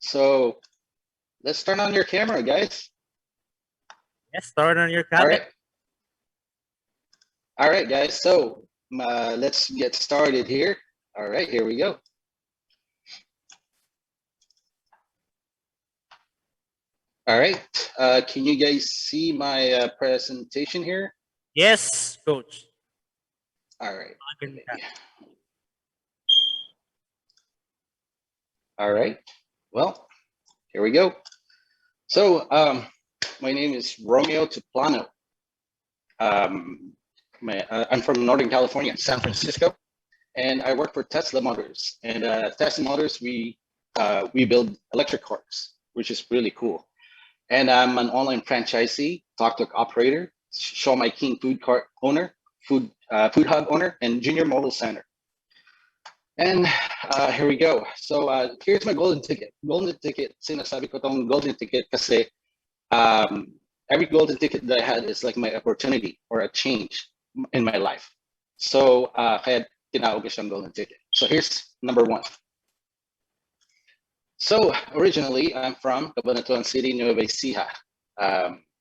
So let's turn on your camera, guys. Yes, start on your All camera. right. All right, guys. So let's get started here. All right, here we go. All right. Can you guys see my presentation here? Yes, coach. All right. Maganda. All right. Well, here we go. So my name is Romeo Tuplano. I'm from Northern California, San Francisco, and I work for Tesla Motors. And Tesla Motors, we build electric cars, which is really cool. And I'm an online franchisee, Toktok operator, Siomai King food cart owner, food hub owner, and junior mobile center. And here we go. So here's my golden ticket. Golden ticket, sinasabi ko tong golden ticket kasi every golden ticket that I had is like my opportunity or a change in my life. So kaya tinawag ko siyang golden ticket. So here's number one. So originally, I'm from Cabanatuan City, Nueva Ecija.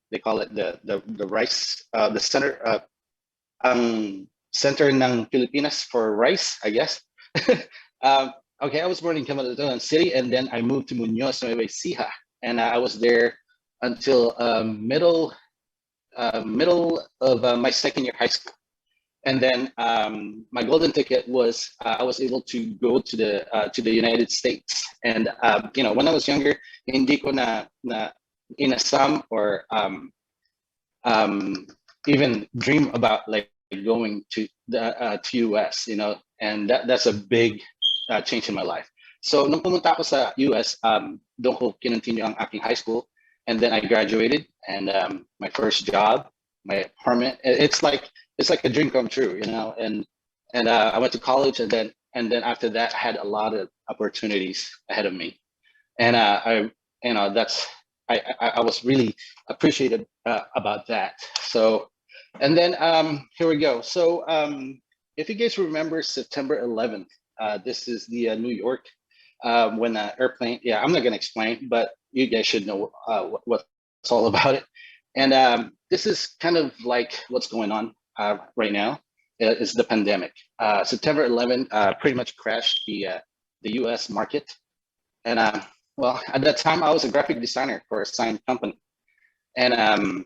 They call it the rice, the center, center ng Pilipinas for rice, I guess. Okay, I was born in Cabanatuan City, and then I moved to Muñoz, Nueva Ecija, and I was there until middle of my second year high school. And then my golden ticket was I was able to go to the United States. And you know, when I was younger, hindi ko na inasam or even dream about like going to the US. You know, and that's a big change in my life. So nung pumunta ako sa US, doon ko kinontinue ang aking high school, and then I graduated, and my first job, my apartment, it's like a dream come true, you know. And I went to college, and then after that, I had a lot of opportunities ahead of me, and I was really appreciative about that. So, and then here we go. So if you guys remember September 11th, this is the New York when the airplane. Yeah, I'm not gonna explain, but you guys should know what's all about it. And this is kind of like what's going on right now is the pandemic. September 11 pretty much crashed the U.S. market, and well, at that time I was a graphic designer for a sign company, and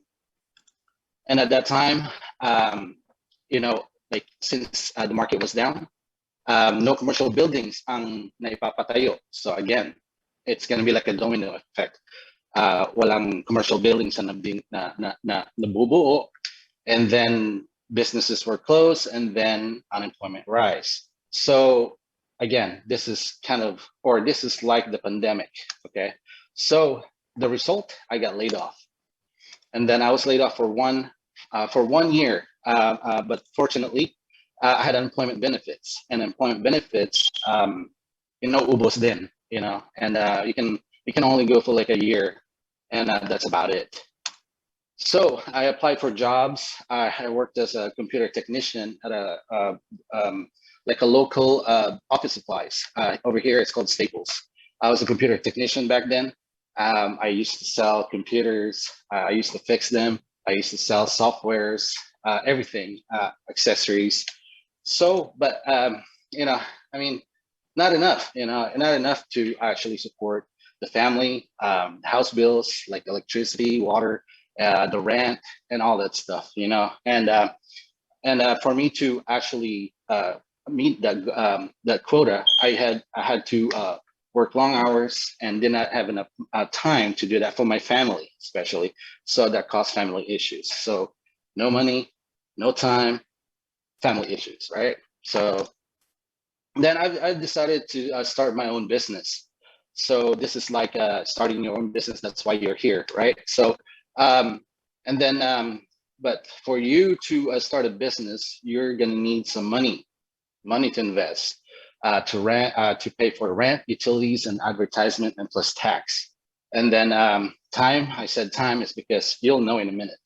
at that time, you know, like since the market was down, no commercial buildings ang naipapatayo. So again, it's gonna be like a domino effect. Walang commercial buildings na nabubuo, and then businesses were closed, and then unemployment rise. So again, this is like the pandemic. Okay, so the result, I got laid off, and then I was laid off for 1 year. But fortunately, I had unemployment benefits, and employment benefits, you know, ubos din, you know, and you can only go for like a year, and that's about it. So I applied for jobs. I worked as a computer technician at like a local office supplies. Over here, it's called Staples. I was a computer technician back then. I used to sell computers. I used to fix them. I used to sell softwares, everything, accessories. So, but you know, I mean, not enough. You know, not enough to actually support the family, house bills like electricity, water, the rent, and all that stuff. You know, and for me to actually meet that quota, I had to work long hours and did not have enough time to do that for my family, especially. So that caused family issues. So no money, no time, family issues, right? So then I decided to start my own business. So this is like starting your own business. That's why you're here, right? So and then but for you to start a business, you're gonna need some money to invest, to rent, to pay for rent, utilities, and advertisement, and plus tax. And then time. I said time is because you'll know in a minute.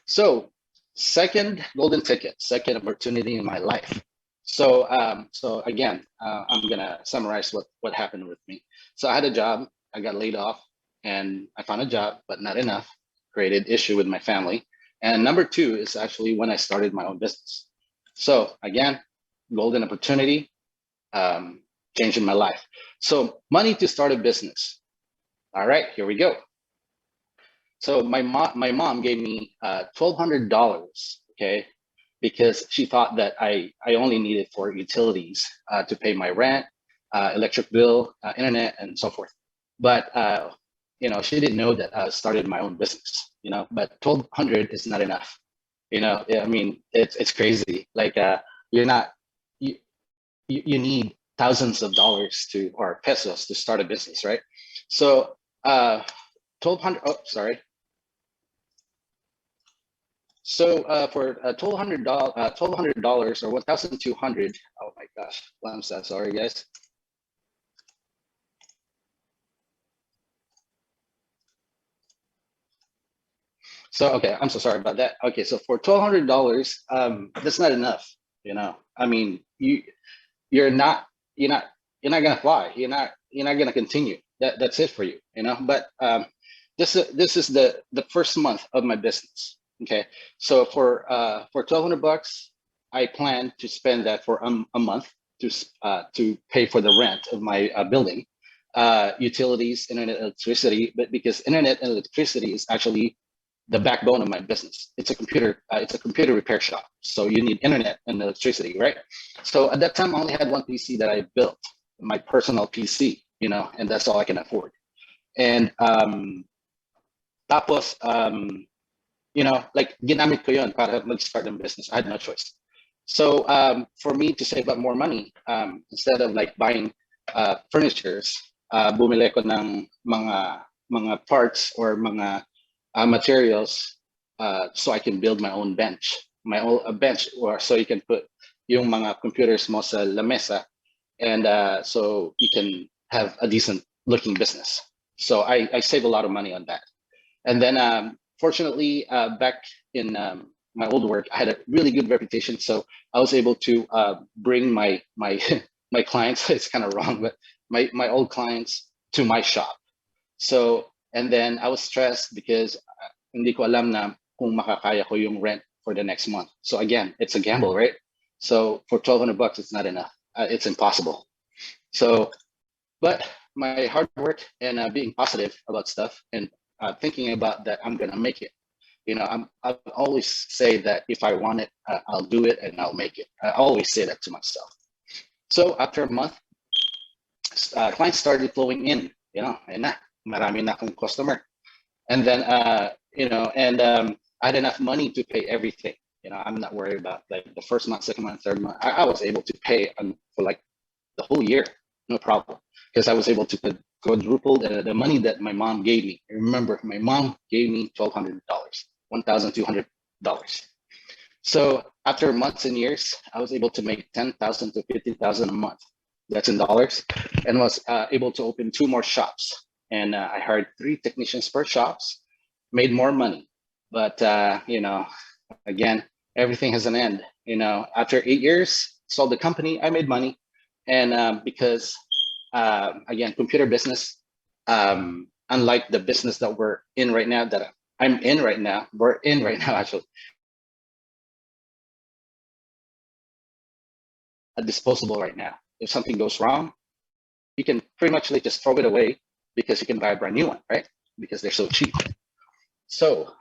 So second golden ticket, second opportunity in my life. So so again, I'm gonna summarize what happened with me. So I had a job I got laid off and I found a job, but not enough. Created issue with my family. And number two is actually when I started my own business. So again, golden opportunity, changing my life. So money to start a business. All right, here we go. So my mom gave me $1,200, okay, because she thought that I only needed for utilities to pay my rent, electric bill, internet, and so forth. But she didn't know that I started my own business. But 1,200 is not enough. I mean, it's crazy. Like you're not you you need thousands of dollars to or pesos to start a business, right? So 1,200. Oh, sorry. So for $1,200 or 1,200. Oh my gosh, well, I'm so sorry, guys. So okay, I'm so sorry about that. Okay, so for $1,200, that's not enough. I mean, you're not you're not you're not gonna fly. You're not gonna continue. That's it for you. But this is the first month of my business. Okay, so for $1,200, I plan to spend that for a month to pay for the rent of my building, utilities, internet, electricity. But because internet and electricity is actually the backbone of my business. It's a computer repair shop. So you need internet and electricity, right? So at that time, I only had one PC that I built, my personal PC, and that's all I can afford. And tapos, like ginamit ko yun para mag-start ng business. I had no choice. So for me to save up more money, instead of like buying furnitures, bumili ko ng mga parts or mga materials, so I can build my own bench, bench, or so you can put yung mga computers mo sa lamesa, and so you can have a decent looking business. So I save a lot of money on that. And then fortunately, back in my old work, I had a really good reputation, so I was able to bring my my clients. It's kind of wrong, but my old clients to my shop. So, and then I was stressed because hindi ko alam na kung makakaya ko yung rent for the next month. So again, it's a gamble, right? So for $1,200, it's not enough. It's impossible. So, but my hard work and being positive about stuff and thinking about that I'm gonna make it. I always say that if I want it, I'll do it and I'll make it. I always say that to myself. So after a month, clients started flowing in. And na, marami na akong customer. And then I had enough money to pay everything. I'm not worried about like the first month, second month, third month. I was able to pay for like the whole year, no problem, because I was able to quadruple the money that my mom gave me. Remember, my mom gave me $1,200, $1,200. So after months and years, I was able to make 10,000 to 50,000 a month. That's in dollars, and was able to open 2 more shops. And I hired 3 technicians per shops, made more money. But again, everything has an end. After 8 years, sold the company, I made money, and because again, computer business, unlike the business that we're in right now, that I'm in right now, we're in right now actually, disposable right now. If something goes wrong, you can pretty much like just throw it away because you can buy a brand new one, right? Because they're so cheap. So,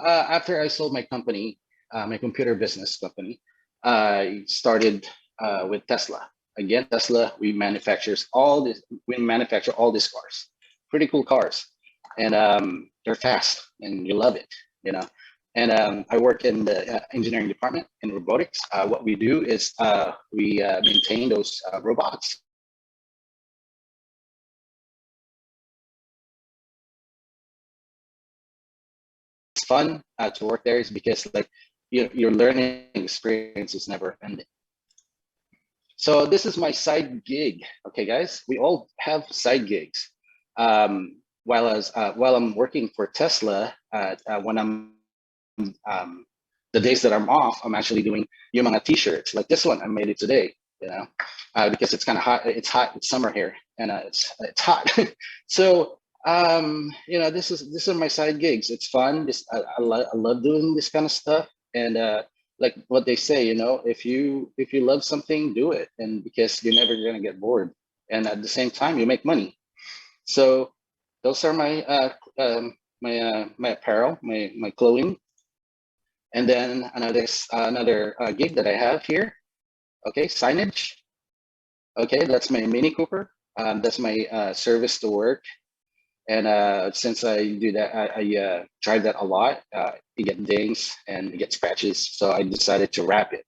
after I sold my company, my computer business company, I started with Tesla. Again, Tesla, we manufacture all these cars, pretty cool cars, and they're fast, and you love it. And I work in the engineering department in robotics. What we do is we maintain those robots. It's fun to work there is because like your learning experience is never ending. So this is my side gig. Okay, guys, we all have side gigs. While I'm working for Tesla, when I'm the days that I'm off, I'm actually doing yung mga t-shirts like this one. I made it today. because it's kind of hot. It's hot. It's summer here, and it's hot. So these are my side gigs. It's fun. I love doing this kind of stuff, and like what they say, if you love something, do it, and because you're never gonna get bored, and at the same time you make money. So those are my my apparel, my clothing, and then another gig that I have here. Okay, signage. Okay, that's my Mini Cooper. That's my service to work. And since I do that, I drive that a lot. You get dings and you get scratches, so I decided to wrap it.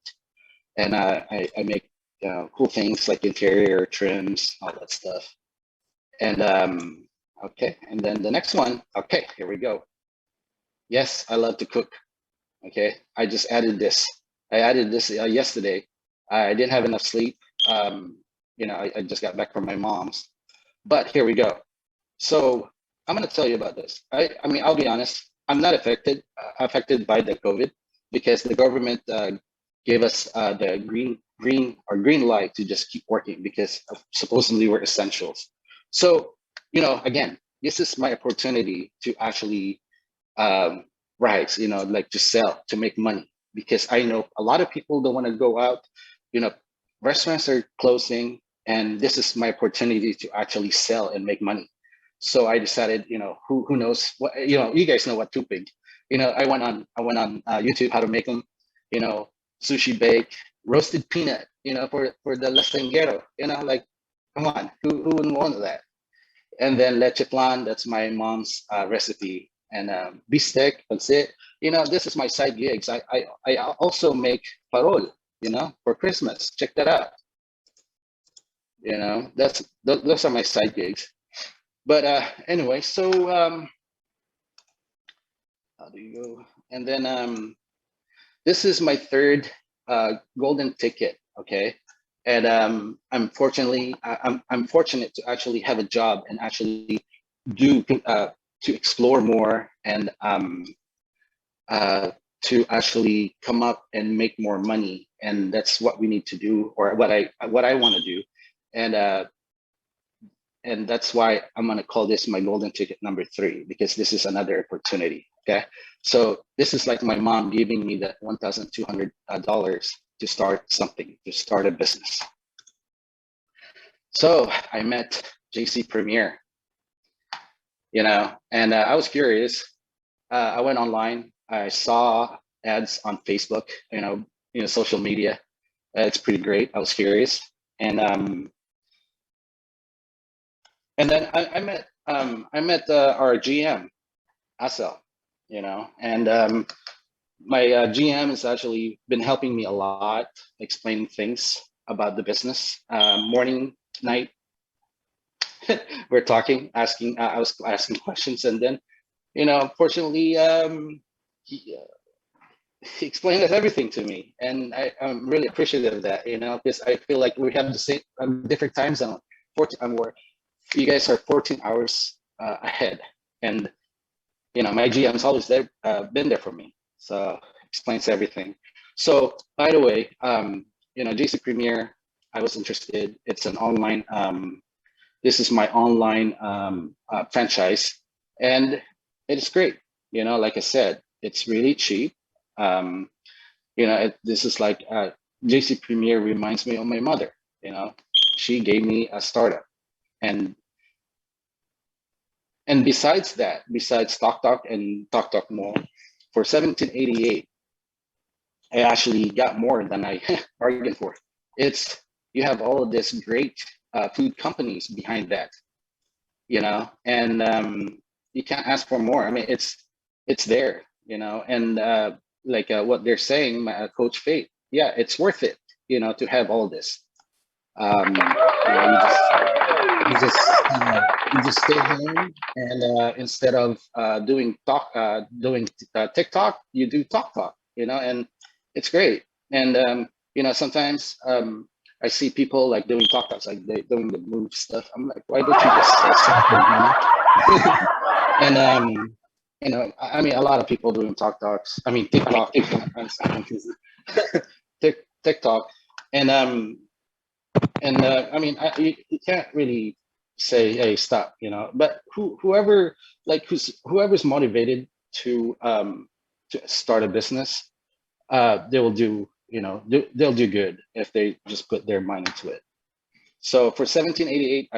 And I make cool things like interior trims, all that stuff. And okay, and then the next one. Okay, here we go. Yes, I love to cook. Okay, I just added this. I added this yesterday. I didn't have enough sleep. I just got back from my mom's. But here we go. So I'm going to tell you about this. I mean, I'll be honest. I'm not affected by the COVID because the government gave us the green light to just keep working because supposedly we're essentials. So again, this is my opportunity to actually rise. Like to sell, to make money, because I know a lot of people don't want to go out. Restaurants are closing, and this is my opportunity to actually sell and make money. So I decided, who knows what, you guys know what tupig. I went on YouTube how to make them. Sushi bake, roasted peanut. For the lasanguero. Like, come on, who wouldn't want that? And then leche plan, that's my mom's recipe. And bistec, that's it. This is my side gigs. I also make parol, for Christmas. Check that out. Those are my side gigs. But anyway, so how do you go? And then this is my third golden ticket. Okay. And I'm fortunate to actually have a job and actually do to explore more and to actually come up and make more money. And that's what we need to do, or what I want to do. And that's why I'm going to call this my golden ticket number 3, because this is another opportunity. Okay. So this is like my mom giving me that $1,200 to start something, to start a business. So I met JC Premier, and I was curious. I went online. I saw ads on Facebook, social media. It's pretty great. I was curious. And then I met our GM, Asel, and my GM has actually been helping me a lot, explaining things about the business. Morning, night, we're talking, asking. I was asking questions, and then, fortunately, he explained everything to me, and I'm really appreciative of that. Because I feel like we have the same different time zone. 14, you guys are 14 hours ahead, and my GM's always there, been there for me, so explains everything. So by the way, JC Premier, I was interested. It's an online. This is my online franchise, and it's great. Like I said, it's really cheap. This is like JC Premier reminds me of my mother. She gave me a startup, and besides Toktok and Toktok Mall, for 1788, I actually got more than I bargained for. You have all of this great food companies behind that, and you can't ask for more. I mean, it's there, and like what they're saying, my coach Faith, yeah, it's worth it, to have all this. You just stay home, and instead of doing TikTok, you do Toktok, and it's great. And sometimes I see people like doing Toktoks, like they doing the move stuff. I'm like, why don't you just say something? And I mean, a lot of people doing Toktoks. I mean, TikTok, TikTok, and And I mean, you can't really say, "Hey, stop," But whoever whoever's motivated to start a business, they will do they'll do good if they just put their mind into it. So for 1788,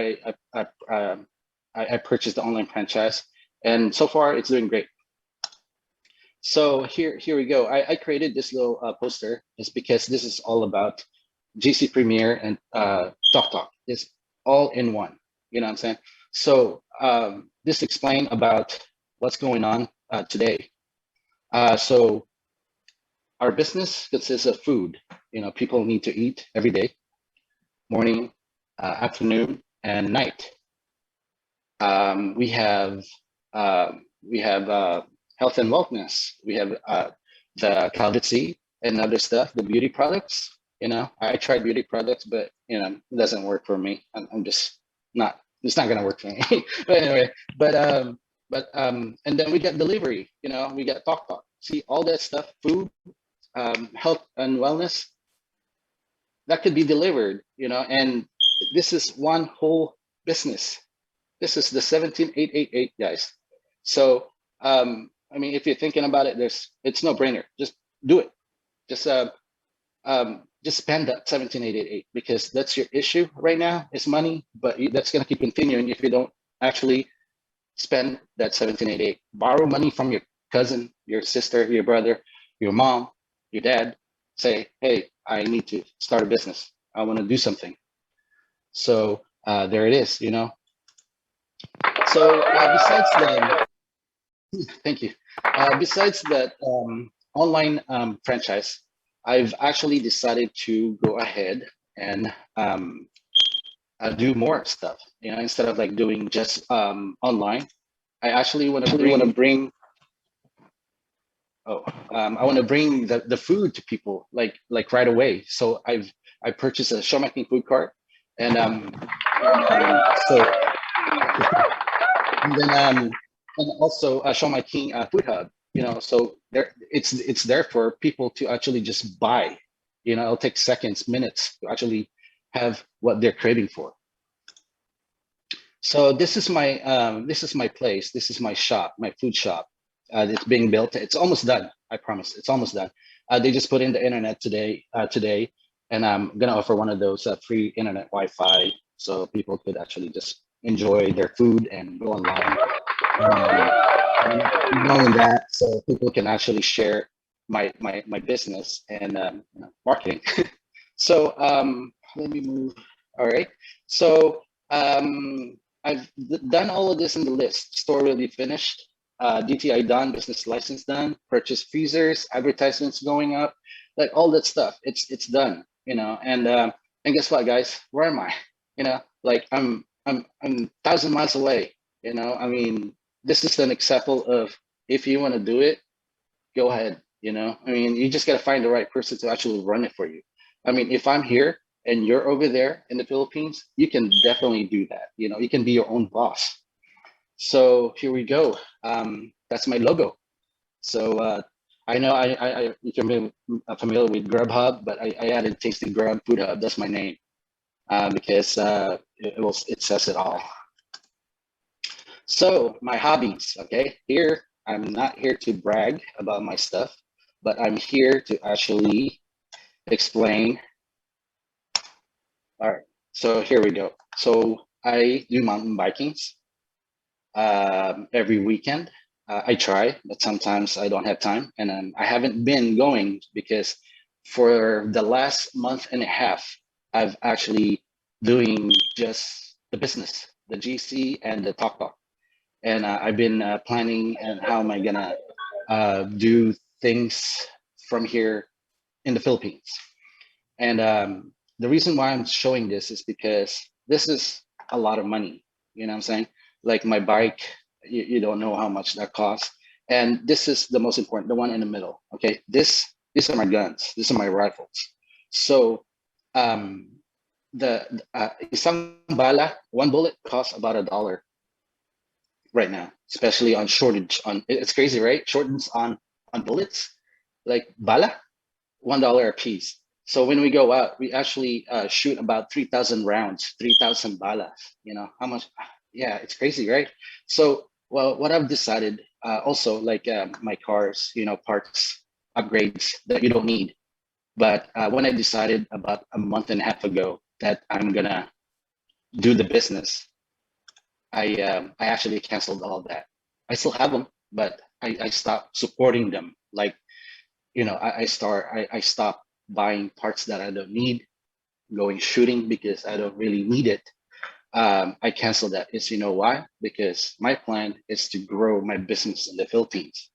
I purchased the online franchise, and so far it's doing great. So here we go. I created this little poster just because this is all about GC Premier and Toktok. It's all in one. You know what I'm saying? So this explain about what's going on today. So our business consists of food. People need to eat every day, morning, afternoon, and night. We have health and wellness. We have the Calvity and other stuff, the beauty products. I tried beauty products, but it doesn't work for me. I'm just not. It's not gonna work for me. But anyway, and then we got delivery. We got Toktok. See all that stuff, food, health and wellness, that could be delivered. And this is one whole business. This is the 17888, guys. So I mean, if you're thinking about it, it's no brainer. Just do it. Just spend that 17888 because that's your issue right now. It's money, but that's gonna keep continuing if you don't actually spend that 1788. Borrow money from your cousin, your sister, your brother, your mom, your dad. Say, hey, I need to start a business. I want to do something. So there it is. So besides that, thank you. Besides that online franchise, I've actually decided to go ahead and do more stuff. Instead of like doing just online, I actually want to bring. Oh, I want to bring the food to people like right away. So I purchased a Siomai King food cart, and so and then and also a Siomai King food hub. So it's there for people to actually just buy. It'll take seconds, minutes to actually have what they're craving for. So this is my place. This is my shop, my food shop. It's being built. It's almost done. I promise. It's almost done. They just put in the internet today, and I'm gonna offer one of those free internet Wi-Fi so people could actually just enjoy their food and go online. Knowing that, so people can actually share my business and marketing. So let me move. All right. So I've done all of this in the list. Store will be finished. DTI done. Business license done. Purchase freezers. Advertisements going up. Like all that stuff. It's done. And guess what, guys? Where am I? Like I'm 1,000 miles away. I mean, this is an example of if you want to do it, go ahead. I mean, you just got to find the right person to actually run it for you. I mean, if I'm here and you're over there in the Philippines, you can definitely do that. You can be your own boss. So here we go. That's my logo. So I know you can be familiar with Grubhub, but I added Tasty Grub Food Hub. That's my name because it says it all. So my hobbies, okay? Here, I'm not here to brag about my stuff, but I'm here to actually explain. All right, so here we go. So I do mountain bikings every weekend. I try, but sometimes I don't have time, and I haven't been going because for the last month and a half, I've actually doing just the business, the GC and the Toktok. And I've been planning and how am I gonna do things from here in the Philippines. And the reason why I'm showing this is because this is a lot of money. You know what I'm saying? Like my bike, you don't know how much that costs. And this is the most important, the one in the middle. Okay, these are my guns. These are my rifles. So the isang bala, one bullet costs about $1 right now, especially on shortage. It's crazy, right? Shortage on bullets, like bala, $1 a piece. So when we go out, we actually shoot about 3,000 rounds, 3,000 balas. You know how much? Yeah, it's crazy, right? So, well, what I've decided, also like my cars, you know, parts upgrades that you don't need. But when I decided about a month and a half ago that I'm gonna do the business, I actually canceled all of that. I still have them, but I stopped supporting them. Like, you know, I stopped buying parts that I don't need, going shooting because I don't really need it. I canceled that. Is, you know why? Because my plan is to grow my business in the Philippines,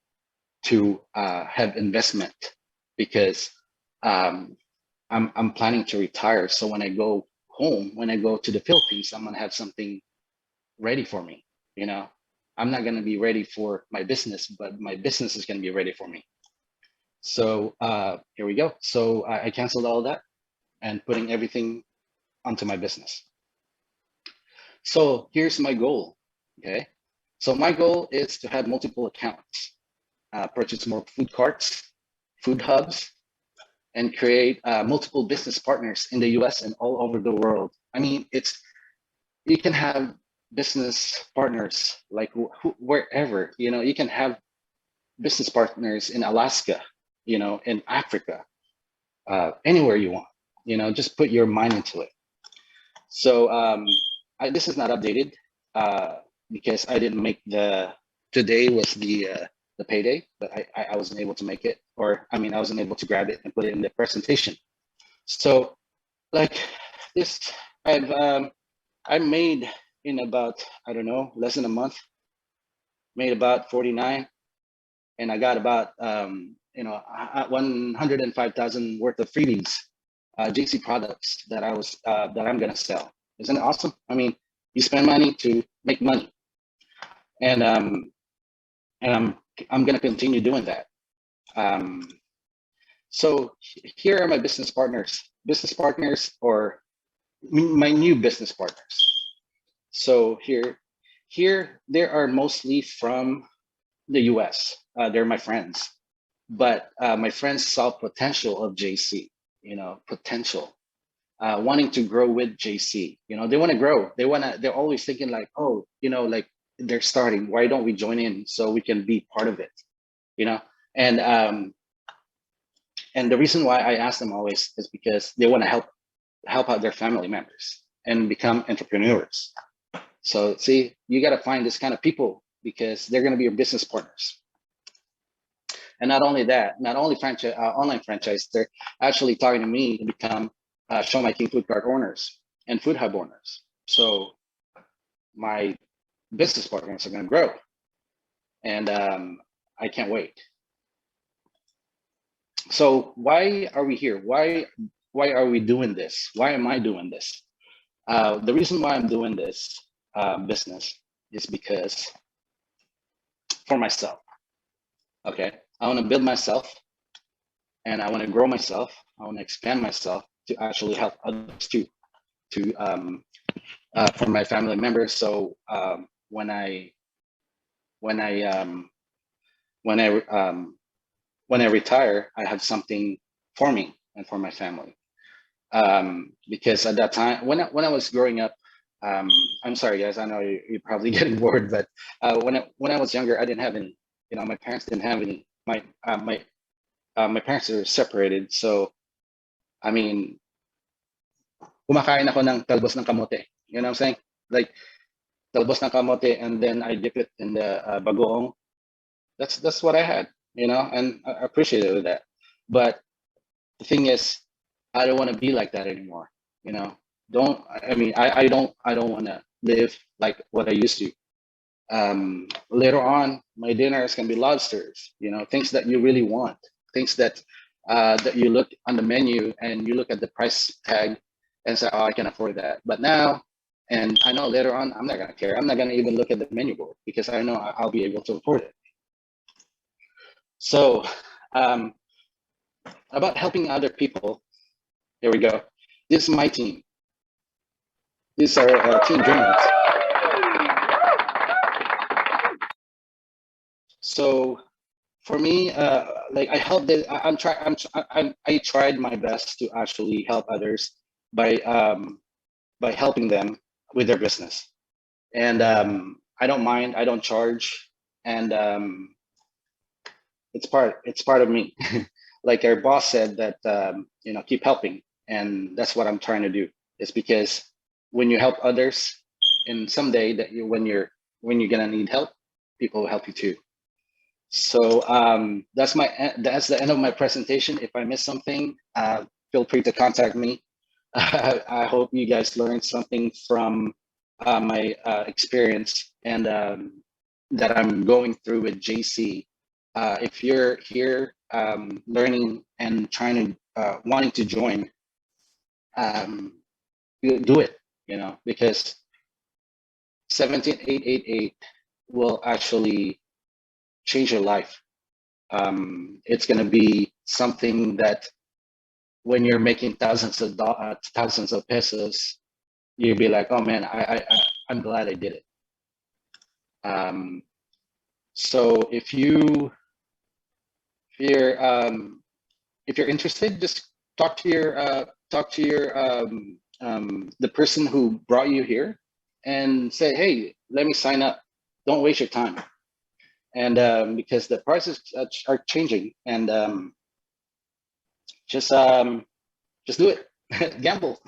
to have investment, because um, I'm planning to retire. So when I go home, when I go to the Philippines, I'm gonna have something ready for me. You know, I'm not gonna be ready for my business, but my business is gonna be ready for me. So here we go. So I canceled all that and putting everything onto my business. So here's my goal. Okay. So my goal is to have multiple accounts, purchase more food carts, food hubs, and create multiple business partners in the US and all over the world. I mean, it's, you can have business partners like wherever, you know, you can have business partners in Alaska, you know, in Africa, anywhere you want, you know, just put your mind into it. So this is not updated uh, because I didn't make today was the payday, but I wasn't able to make it, or I mean, I wasn't able to grab it and put it in the presentation. So like this, I made in about, I don't know, less than a month, made about 49, and I got about 105,000 worth of freebies, JC products that I'm gonna sell. Isn't it awesome? I mean, you spend money to make money, and and I'm gonna continue doing that. Um, so here are my business partners, or my new business partners. So here there are mostly from the US. They're my friends, but my friends saw potential of JC. You know, potential, wanting to grow with JC. You know, they want to grow. They're always thinking like, oh, you know, like they're starting. Why don't we join in so we can be part of it? You know, and and the reason why I ask them always is because they want to help out their family members and become entrepreneurs. So see, you got to find this kind of people because they're going to be your business partners. And not only that, not only franchise, online franchise, they're actually talking to me to become Siomai King food cart owners and food hub owners. So my business partners are going to grow, and I can't wait. So why are we here? Why are we doing this? Why am I doing this? The reason why I'm doing this business is because for myself. Okay, I want to build myself, and I want to grow myself. I want to expand myself to actually help others too, to for my family members. So when I when I when I when I retire, I have something for me and for my family. Because at that time, when I was growing up, I'm sorry guys, I know you're probably getting bored, but when I was younger, I didn't have any. You know, my parents didn't have any. My parents are separated, so I mean, kumakain ako ng talbos ng kamote. You know what I'm saying? Like talbos ng kamote, and then I dip it in the bagoong. That's what I had, you know, and I appreciated that. But the thing is, I don't want to be like that anymore. You know, don't I mean I don't want to live like what I used to. Later on, my dinners can be lobsters. You know, things that you really want, things that you look on the menu and you look at the price tag and say, oh, I can afford that. But now, and I know later on, I'm not gonna care. I'm not gonna even look at the menu board because I know I'll be able to afford it. So, um, about helping other people. Here we go. This is my team. These are team dreamers. So for me, like I helped it. I tried my best to actually help others by helping them with their business, and I don't mind. I don't charge, and it's part of me. Like our boss said that keep helping, and that's what I'm trying to do. It's because when you help others, and someday that when you're gonna need help, people will help you too. So that's the end of my presentation. If I missed something, feel free to contact me. I hope you guys learned something from my experience and that I'm going through with JC. If you're here learning and trying to wanting to join, you do it. Because 17888 will actually change your life. It's going to be something that when you're making thousands of pesos, you'll be like, oh man, I'm glad I did it. So if you're interested, just talk to your the person who brought you here and say, hey, let me sign up. Don't waste your time. And because the prices are changing, and just do it. Gamble.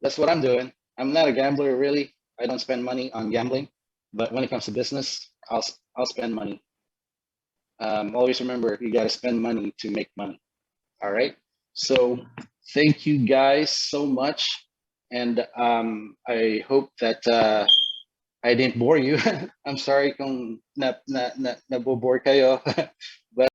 That's what I'm doing. I'm not a gambler, really. I don't spend money on gambling, but when it comes to business, I'll spend money. Always remember, you got to spend money to make money. All right. So thank you guys so much, and I hope that I didn't bore you. I'm sorry kung nabobore kayo.